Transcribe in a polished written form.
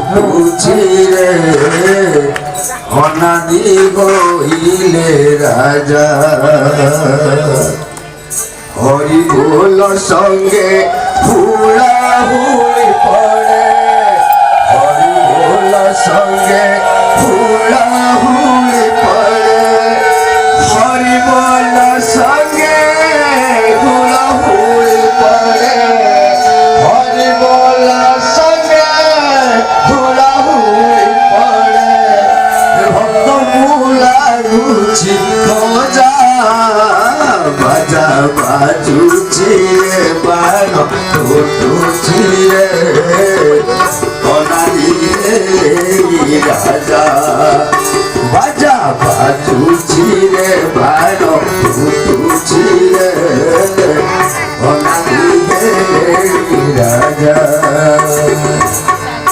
ফুটুছি রে অনাদি হইলে রাজা হরি বল সঙ্গে ফুলা হুড়ি পড়ে হরি বল সঙ্গে ফুলা হুড়ি পড়ে হরি বল সঙ্গে ফুলা হুড়ি পড়ে হরি বল সঙ্গে ফুলা হুড়ি পড়ে ভক্ত মূলা গুছি মজা বাজা বাজুছি রে বান ফুটুছি রে অনাদি রাজা বাজা বাজুছি রে বান ফুটুছি রে অনাদি রাজা।